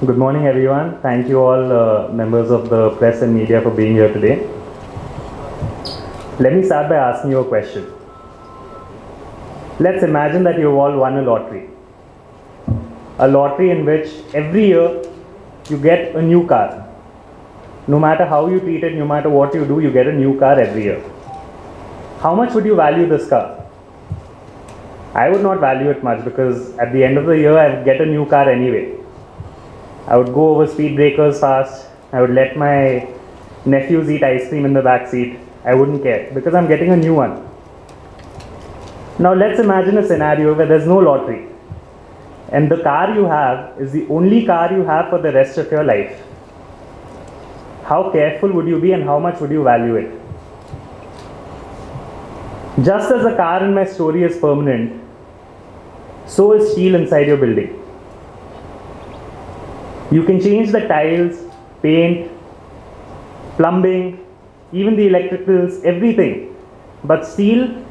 Good morning, everyone. Thank you all, members of the press and media, for being here today. Let me start by asking you a question. Let's imagine that you've all won a lottery in which every year you get a new car. No matter how you treat it, no matter what you do, you get a new car every year. How much would you value this car? I would not value it much, because at the end of the year I would get a new car anyway. I would go over speed breakers fast. I would let my nephews eat ice cream in the back seat. I wouldn't care, because I'm getting a new one. Now let's imagine a scenario where there's no lottery, and the car you have is the only car you have for the rest of your life. How careful would you be, and how much would you value it? Just as the car in my story is permanent, so is steel inside your building. You can change the tiles, paint, plumbing, even the electricals, everything. But steel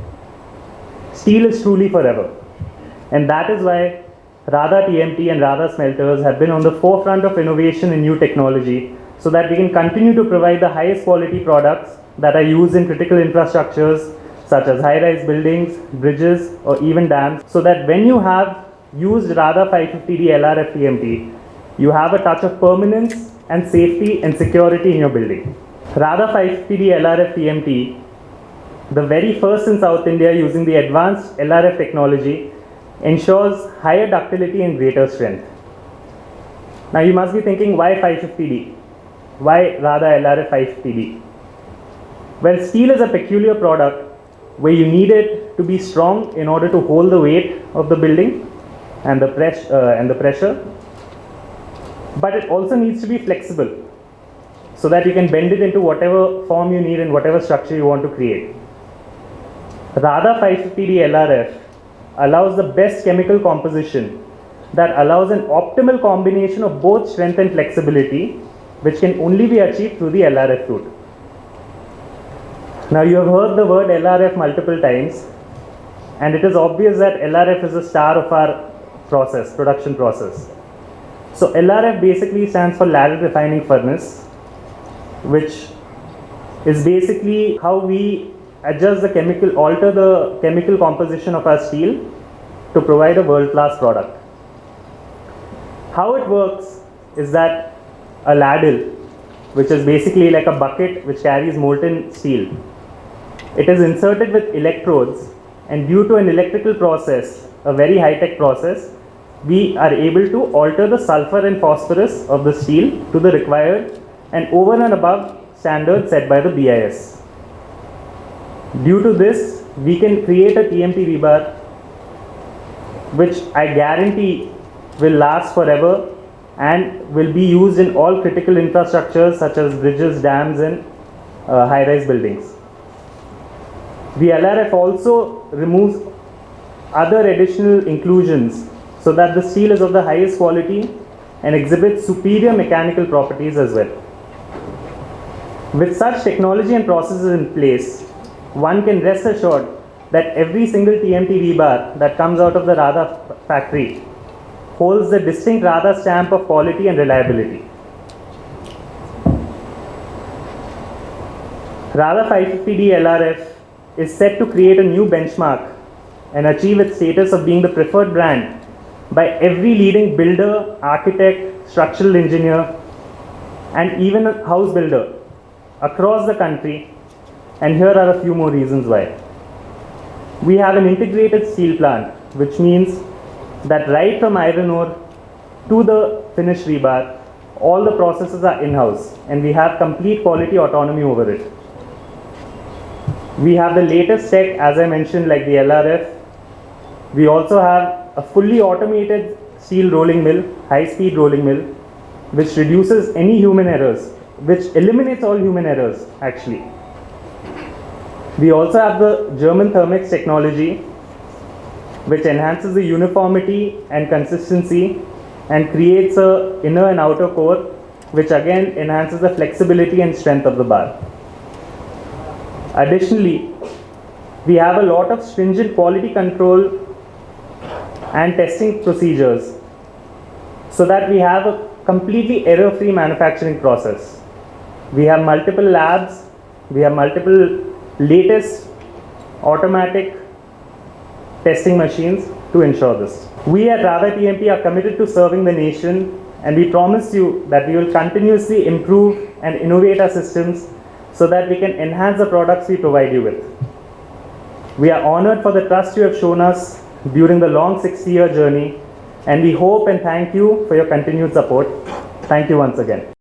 is truly forever. And that is why Radha TMT and Radha Smelters have been on the forefront of innovation in new technology, so that we can continue to provide the highest quality products that are used in critical infrastructures such as high-rise buildings, bridges, or even dams, so that when you have used Radha 550D LRF TMT, you have a touch of permanence and safety and security in your building. Radha 550D LRF TMT, the very first in South India using the advanced LRF technology, ensures higher ductility and greater strength. Now you must be thinking, why 550D? Why Radha LRF 550D? Well, steel is a peculiar product where you need it to be strong in order to hold the weight of the building and the pressure. But it also needs to be flexible, so that you can bend it into whatever form you need and whatever structure you want to create. Radha 550D LRF allows the best chemical composition that allows an optimal combination of both strength and flexibility, which can only be achieved through the LRF route. Now you have heard the word LRF multiple times, and it is obvious that LRF is the star of our production process. So LRF basically stands for Ladle Refining Furnace, which is basically how we alter the chemical composition of our steel to provide a world-class product. How it works is that a ladle, which is basically like a bucket which carries molten steel, it is inserted with electrodes, and due to an electrical process, a very high-tech process, we are able to alter the sulfur and phosphorus of the steel to the required and over and above standards set by the BIS. Due to this, we can create a TMT rebar which I guarantee will last forever and will be used in all critical infrastructures such as bridges, dams, and high-rise buildings. The LRF also removes other additional inclusions, so that the steel is of the highest quality and exhibits superior mechanical properties as well. With such technology and processes in place, one can rest assured that every single TMT rebar that comes out of the Radha factory holds the distinct Radha stamp of quality and reliability. Radha 550D LRF is set to create a new benchmark and achieve its status of being the preferred brand by every leading builder, architect, structural engineer, and even a house builder across the country. And here are a few more reasons why. We have an integrated steel plant, which means that right from iron ore to the finished rebar, all the processes are in-house, and we have complete quality autonomy over it. We have the latest tech, as I mentioned, like the LRF. We also have a fully automated steel rolling mill, high-speed rolling mill, which reduces any human errors, which eliminates all human errors actually. We also have the German Thermex technology, which enhances the uniformity and consistency and creates an inner and outer core, which again enhances the flexibility and strength of the bar. Additionally, we have a lot of stringent quality control and testing procedures, so that we have a completely error-free manufacturing process. We have multiple labs, we have multiple latest automatic testing machines to ensure this. We at Rawat EMP are committed to serving the nation, and we promise you that we will continuously improve and innovate our systems so that we can enhance the products we provide you with. We are honored for the trust you have shown us during the long 60-year journey, and we hope and thank you for your continued support. Thank you once again.